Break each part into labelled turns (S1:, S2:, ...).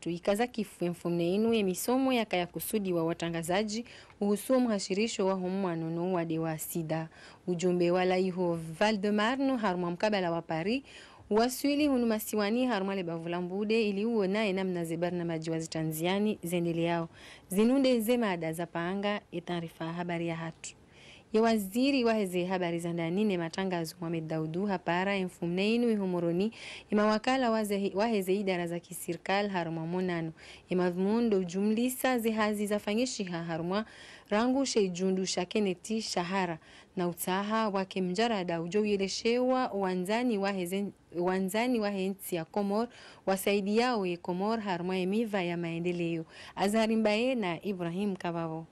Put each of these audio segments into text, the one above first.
S1: hatu ikaza kifu mfumneinu ya misomo ya kaya kusudi wa watangazaji uhusu mhashirisho wa humwanono wa dewa sida. Ujumbe wala iho Valdemarno haruma mkabala wa Paris waswili hunumasiwani haruma lebavulambude ili uonae namna zebarna majiwazi tanziani zendele yao zinunde zemada za paanga itarifa habari ya hatu ya waziri waheze habari za ndani ne matangazo Mohamed Daudu hapara infumneinu ihumuroni ima wakala waheze idara za kisirkal haruma monano ima dhumundo jumlisa zehazi za fangishiha haruma rangu sheijundu shakeneti shahara na utaha wake mjarada ujoweleshewa wanzani wahensi ya Komor wasaidi yao ya Komor haruma emiva ya maendeleo. Azharimbaye na Ibrahim Kabavo.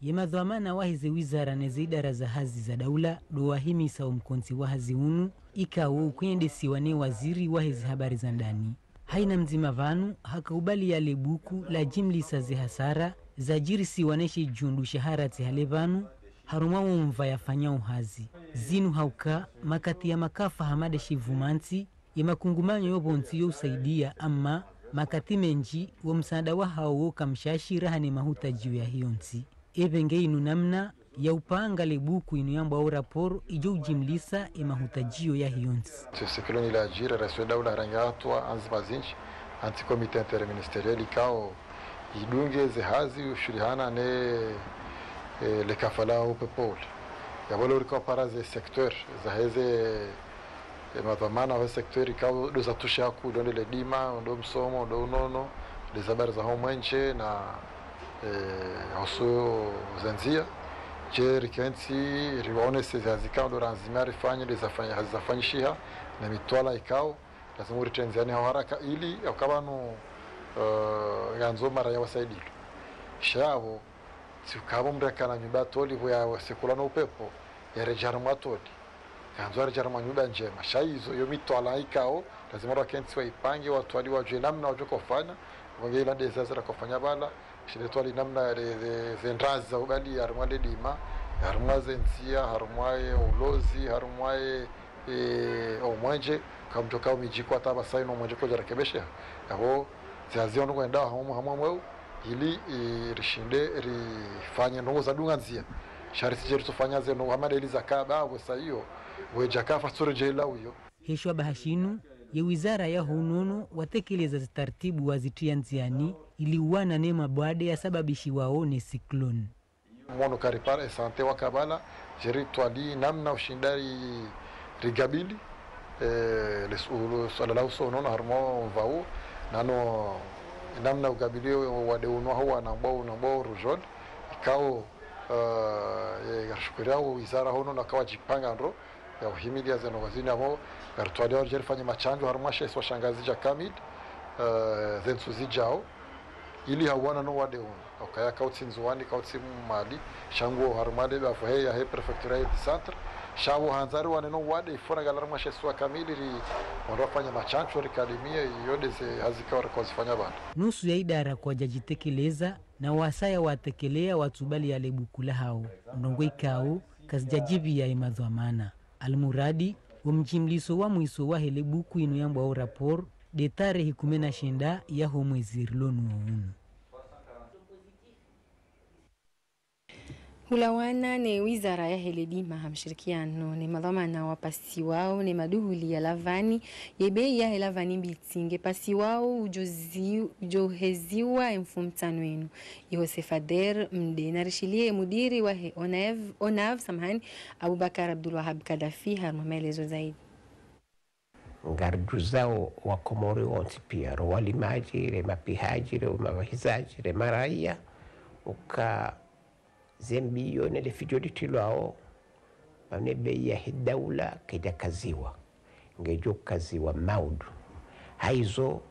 S2: Yemadhamana wahize wizara neze idara za hazi za daula doahimisa umkonsi wahazi unu ikawo ukwende siwane waziri wahize habari za ndani. Haina mzima vanu hakaubali yale buku la jimlisa ze hasara za jiri siwaneshi jundu shahara te halevanu haruma mva yafanya uhazi. Zinu hauka makati ya makafa hamade shivumansi ya makungumanyo yobonsi yo usaidia ama makati menji wa msaada wa hao kamshashi rahane mahuta juu ya hionsi. Ebenge inu namna ya upanga lebuku inu yambo au raporo ijo ujimlisa mahutajio ya hionsi.
S3: Sikloni la ajira raswe daula rangatwa anzimazinchi antikomite interministeriali kao idunge zehazi ushurihana ne le kafala upe pole. Ya wale urikao para ze sektor zaheze madhamana wa sektori kao doza tushaku donde le dima, ndo msomo, ndo unono, le zabari za homwenche na oso zanzia je rikensi rione se zazikao ndo ranzimari fanye le zafanyishiha na mitwala ikao lazima uritenziane haraka ili akabano ganzo mara ya wasaidilo shavo sikabo mrekana nyumba toli ya sekulana upepo ya rejara mwatoli ganzo rejara nyumba njema shaizo yo mitwala ikao lazima wakensi waipange watu wajue namna wajokofanya wangela desazira kufanya bala shile twali namna zendrazi za ugali harumwale dima harumwaze nsia harumwae ulozi harumwae omwenje kamtoka umijiko ataba saino omwenje ko jarekebesha aho ziazio ndo kwenda hamwe ili rishinde rifanye ndo za dunga nzia sharisi jeru tufanya zeno hamada ili zakaba au sahiyo wejakafa sura jela huyo
S2: heshwa bahashinu ya wizara ya hunono watekeleza taratibu wazitia nziani ili uwana nema bwade ya sababishi waone siklon.
S3: Mono karipara sante wakabala jeri twali namna ushindari rigabili lesulu sallallahu sonono harmo vao nano namna ugabili wade uno hawa na bao rujod ikao yashukuriao wizara hono na kawajipanga ndo ya uhimilia zeno wazini amo gartwali wa jeri fanya machanjo harmasha iswa shangazi ja kamid zensuzi jao ili hawana no wade okaya kautsinzuani kautsim mali shango harmade ba fa ya he prefecture de centre shawo hanzari wane no wade ifona galarma sheswa kamili ri wanafanya machancho academia yode se hazika wara kuzifanya bana
S2: nusu ya idara kwa jajitekeleza na wasaya watekelea watubali ya lebukula hao ndongo ikao kazijajibi ya imadhamana almuradi umjimliso wa mwiso wa helebuku inu yambo au rapor de tarehe 19 ya mwezi rilonu unu.
S1: Hulawana ne wizara ya heledima hamshirikiano ne madhamana wa pasi wao ne maduhuli ya lavani yebe ya helavani bitinge pasi wao ujoheziwa mfumtano wenu Yosefader mde narishilie mudiri wa onav samahani Abubakar Abdul Wahab Kadafi harma maelezo zaidi.
S4: Ngardu zao wa Komori wonsi pia walimaji re mapihaji re mawahizaji re maraia uka zembiyo nele fijodi tilwao wanebe ya hidaula kida kaziwa ngejo kaziwa maudu haizo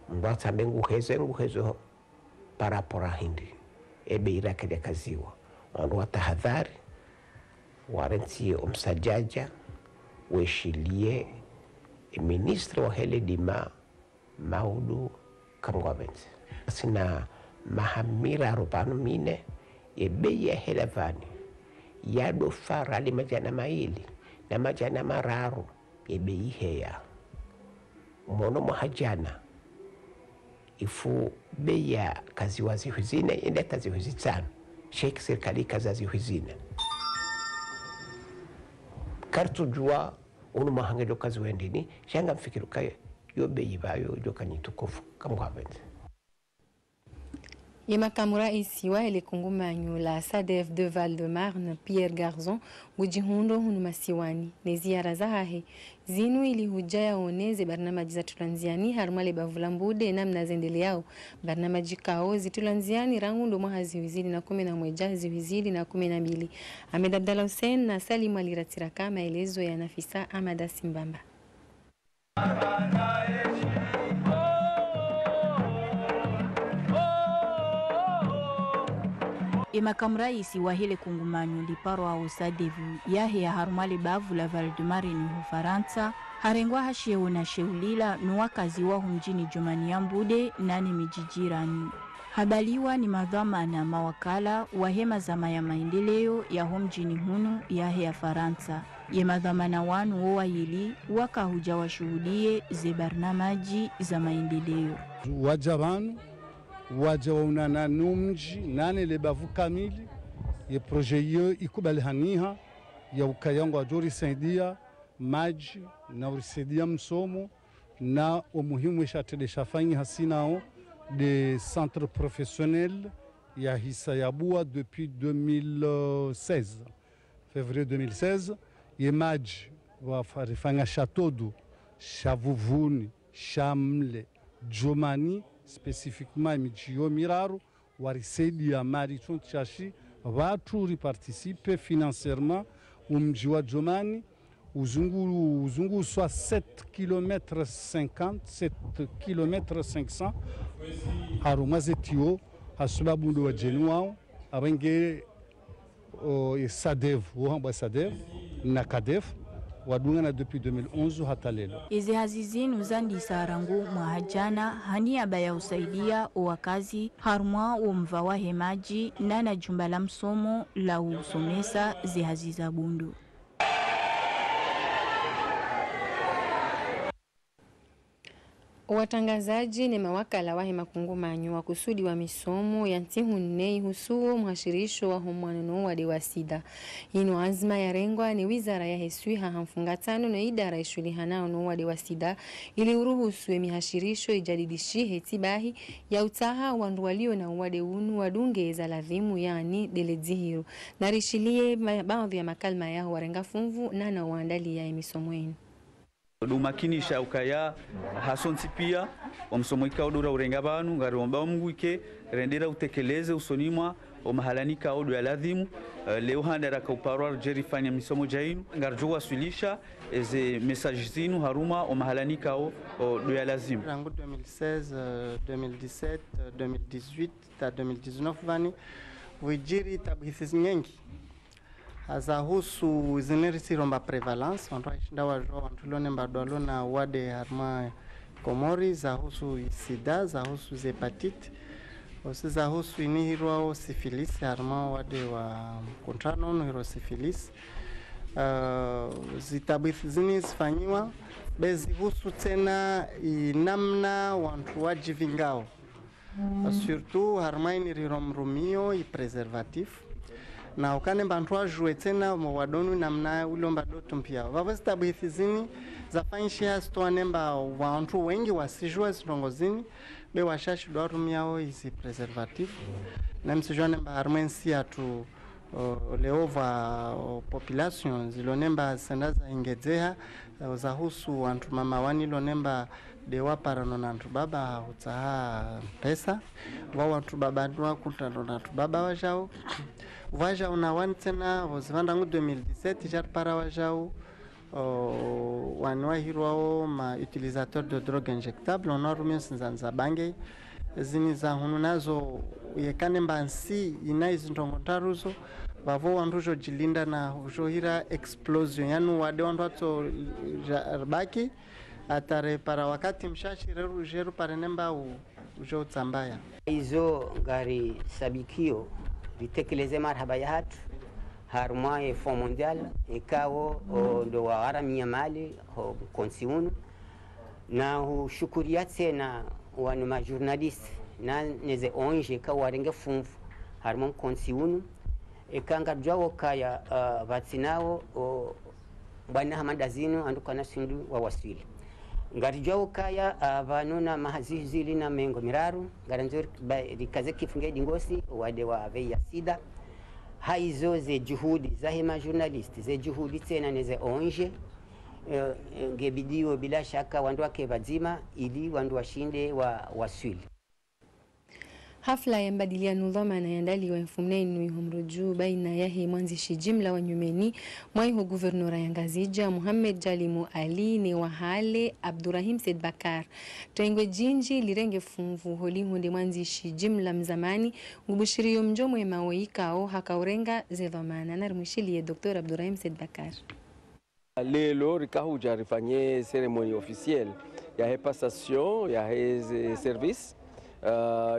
S4: mwata mengu hezo parapora hindi ebe ira kida kaziwa wanu watahadhari warentie umsajaja weshilie ministro wa heledima maudu kamgwabenzi sina mahamira rupanu mine ebeya helavani yado fara ali majana maili na majana mararu ebeyi heya mono mahajana ifu bei ya kazi wazi huzina enda kazi huzitano sheki serikali kazi huzina kartu jua unu mahangelo kazi wendini shanga mfikiru kaya yo bei bayo joka nitukofu kamwabenze
S1: Makamu rais wa ile kungumanyo la SADF de Val-de-Marne Pierre Garzon ujihundo hunu masiwani ne ziara zahe zinu ili hujaya oneze barnamaji za tulanziani harumale bavulambude na mnazendele yao barnamaji kao zitulanziani rangu ndo mwahazi wizili na 11 ziwizili na 12 Ahmed Abdallah Hussein na Salim Aliratiraka maelezo ya Nafisa Amada Simbamba.
S5: Makamu rais wa hile kungumanyo liparo wa usadevu yahe ya harumale bavu la Val-de-Marne Ufaransa harengwa hasheo na sheulila nuwakazi wahu mjini Jomani Yambude nane mijijirani. Habaliwa ni madhama na mawakala wa hema zama ya maendeleo ya mjini hunu yahe ya Faransa. Ye madhama na wanu owa yili waka huja washuhudie ze barnamaji za maendeleo.
S6: Wajabanu waja waunana numji nane lebavu kamili ye proje yo ikubali haniha ya ukayangu wa jori saidia maji na urisaidia msomo na umuhimu ishatele shafanyi hasinao de centre professionnel ya hisa ya bua depuis 2016 février 2016 ye maji wafarifanya shatodu shavuvuni shamle Jomani spécifiquement mijiyo miraru warisaidia mari chashi watu participer financièrement umji wa Jomani uzungu soit 7 km 50 7 km 500 harumazetio hasubabundo wa jenuao abenge SADF wa SADF na KADEF wadungana depuis 2011 hata lelo.
S5: Izi hazizinu zandi sarangu mahajana hania baya usaidia wakazi harumwa umva hemaji na jumba la msomo la usomesa zihaziza bundu.
S1: Watangazaji ni mawakala wa hema kungumanyo wa kusudi wa misomo ya ntihunei husuo mhashirisho wa homwanono wa dewasida. Ino azma ya rengwa ni wizara ya hesui hamfungatano na idara ishuli hanao wa dewasida ili uruhusu mihashirisho ijadidishi hetibahi ya utaha wanduwalio na wadeunu wadunge za ladhimu yani deledzihiro. Narishilie baadhi ya makalma ya warenga funvu na waandali ya misomo yenu.
S7: Dumakinisha ukaya hasonsi pia omsomoika odora urenga banu ngari omba mguike rendera utekeleze usonimwa omahalanika odo ya ladhimu leo handara ka uparwa jerifanya misomo jainu ngarjo wasilisha eze message zinu haruma omahalanika odo ya lazimu
S8: rangu 2016 2017 2018 ta 2019 vani vijiri tabhisi nyingi hazahusu zinerisi romba prevalence wantu aishinda wajo wantu lone mbadwalo na wade harma komori zahusu sida zahusu hepatite osi zahusu inihirwa syphilis harma wade wa kontrano no hiro syphilis zitabithi zini zifanyiwa bezihusu tena namna wantu wajivingao surtout harma inihiro mrumio i preservatif na ukane bantu wajue tena mwadonu namna ulomba doto mpia wavazitabithi zini zafanyishia stoa nemba wantu wengi wasijua zitongozini be washashi doarumiao isi preservatif na msijua nemba harmensi atu leova population zilonemba sendaza ingedzeha zahusu wantu mama wani lonemba dewa parano na ntu baba utaha pesa wa wantu baba nwa kutano na ntu baba wajao waja una tena wazivanda ngu 2017 jar para wajao wanwa hirwao ma utilisateur de drogue injectable on rumia sinzanza bange zini za hunu nazo yekane mbansi inaizi ndongontaruzo bavo wandujo jilinda na ujohira explosion yanu wade wandu wato baki atare para wakati mshashi jeru parenemba ujo utsambaya
S9: izo ngari sabikio vitekeleze marhaba ya hatu harumwae Fond Mondial ikawo ndo wa haramia mali konsiunu na hushukuria tena wanu ma journaliste na neze onje ka warenge funfu harmon konsiunu ekanga jwawo kaya vatsinao bwana hamanda zinu andukana sindu wa wasili ngati jwawo kaya vanuna mahazizili na mengo miraru ngaranzori rikaze kifunge dingosi wade wa veya sida haizo ze juhudi za hema journalist ze juhudi tena neze onje ngebidiwo bila shaka wandu wake vazima ili wandu washinde wa waswili.
S1: Hafla ya mbadiliano dhamana yandaliwa mfumneni humruju baina yahe mwanzishi jimla wa Nyumeni mwaiho guvernora ya Ngazija Muhammad Jalimu Ali ni wahale Abdurrahim Said Bakar tuengwe jinji lirenge funvu holi hunde mwanzishi jimla mzamani ngubushirio mjomo ya mawaikao hakaurenga ze dhamana na rumishili Dr. Abdurrahim Said Bakar.
S10: Lelo rikahuja rifanye seremoni officielle ya he passation ya he service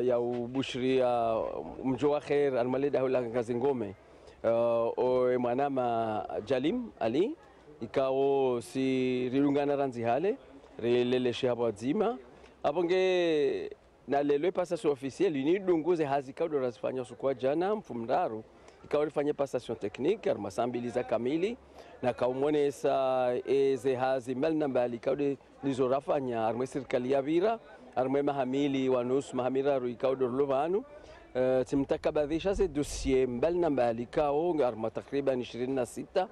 S10: ya ubushiria mjo wa khair almaleda hula ngazi ngome o mwanama Jalim Ali ikao si rilungana ranzi hale rileleshe hapo zima abonge na lelo passation officielle ni dunguze hazikaudo razifanya sukwa jana mfumdaru ikao rifanye passation technique armasambiliza kamili na kaumwonesa eze hazi melna mbali kaude nizorafanya armwe serikali ya vira armwe mahamili wanus mahamira ruikaudo lovanu timtakabadhisha ze dossier melna mbali kao arma takriban 26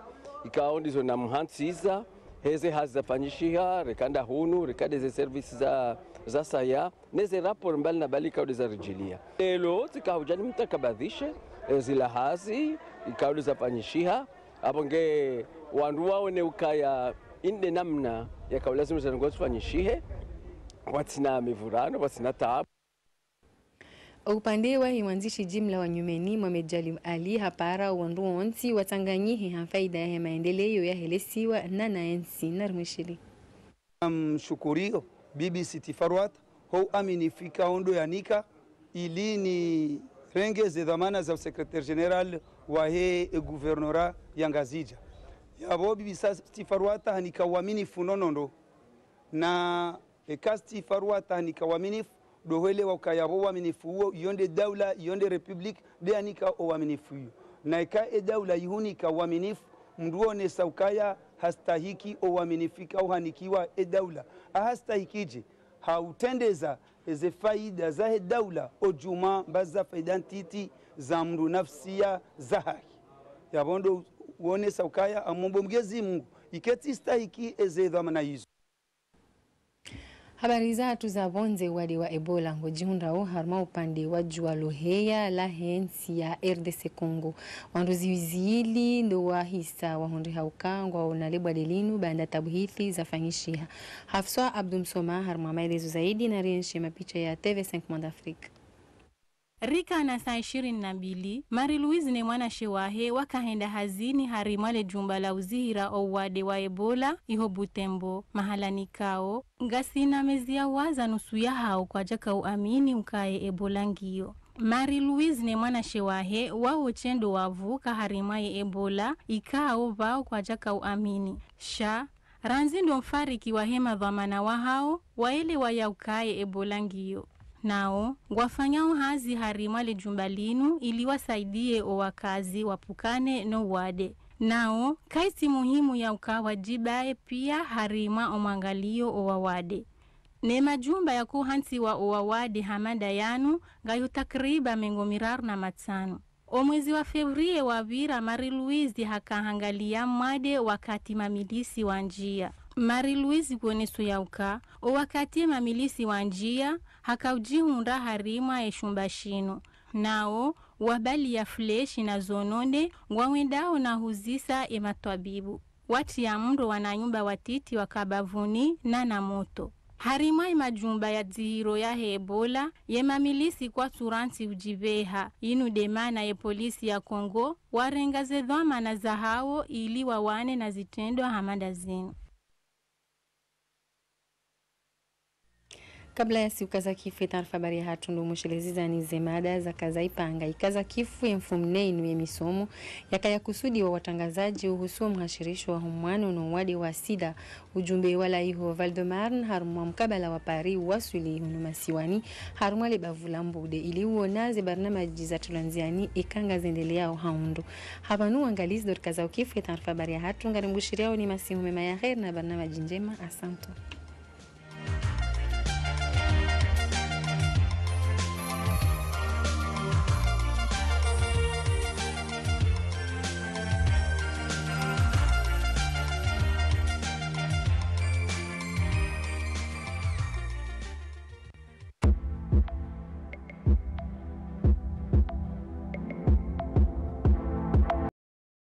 S10: ikao ndizo na mhansiza heze hazi zafanyishiha rekanda hunu rekade ze service za saya neze rapport melna mbali kaude za rijilia lelo tikahujani mtakabadhishe zila hazi ikaude zafanyishiha abonge wandu waone ukaya inde namna ya kaulazimu zangozi fanyishihe watina mivurano watina taabu.
S1: Upande wa mwanzishi jimla wa Nyumeni Mohamed Jalim Ali hapara wandu onti watanganyihe hafaida ya maendeleo ya helesiwa na naensi narumishili.
S11: Mshukurio BBC Tifarwat ho aminifika ondo yanika ili ni renge ze dhamana za secretary general wa he guvernora ya Ngazija yabo BBC Tifarwata hanika waminifu nonondo na ekasti Farwata hanika waminifu dohele wakayabo waminifu huo yonde daula yonde republic de hanika waminifu hiyo na eka daula yuhunika waminifu mduone saukaya hastahiki waminifika au hanikiwa daula ahastahikije hautendeza eze faida za daula ojuma baza faida ntiti za mdu nafsia za haki yabondo uone saukaya amombo Mwenyezi Mungu iketi stahiki eze dhamana hizo.
S1: Habari zatu za bonze wadi wa Ebola ngojihunda harma upande wa jua loheya la hensi ya RDC Congo wanduzi wizili ndo wa hisa wa hundi haukangwa unalebwa delinu banda tabuhithi za fanyishia Hafswa Abdumsoma harma maelezo zaidi na rienshi mapicha ya TV5 Monde Afrique.
S5: Rika na saa 22 Marie Louise ne mwana shewahe wakahenda hazini harimale jumba la uzihira owade wa Ebola iho Butembo mahala nikao ngasina mezi ya waza nusu ya hao kwa jaka uamini ukaye Ebola ngio. Marie Louise ne mwana shewahe wao chendo wavuka harimaye Ebola ikao vao kwa jaka uamini sha ranzindo mfariki wa hema dhamana wa hao waele waya ukaye Ebola ngio. Nao ngwafanyao hazi harimale jumbalinu ili wasaidie wakazi wapukane no wade. Nao kaisi muhimu ya ukawa jibae pia harima omwangalio owawade. Ne majumba ya kuhansi wa owawade hamada yanu ngayo takriba mengomiraru na matano. Omwezi wa Februari wa vira Marie Louise hakahangalia mwade wakati mamilisi wa njia. Marie Louise kuonesu ya uka o wakati mamilisi wa njia hakaujihunda harima eshumba shino. Nao wabali ya fleshi na zononde ngwawendao na huzisa ematwabibu. Wati ya mndo wananyumba watiti wakabavuni na moto. Harima majumba ya zihiro ya Ebola ye mamilisi kwa turanti ujiveha inu demana ye polisi ya Kongo warengaze dhamana za hao ili wawane na zitendo hamada zinu.
S1: Kabla ya siku za kifu taarifa habari ya hatundu mushelezi ni zemada za kaza ipanga ikaza kifu ya mfumneinu ya misomo yakaya kusudi wa watangazaji uhusu mhashirisho wa humwano na wadi wa sida ujumbe wala iho Valdemarne harumwa mkabala wa Paris wasuli hunu masiwani harumwa lebavula mbude ili uonaze barnamaji za tulanziani ikanga zendelea haundu habanu angalizi dot kaza kifu taarifa habari ya hatundu ngarimbushiriao ni masihu mema ya khair na barnamaji njema. Asanto.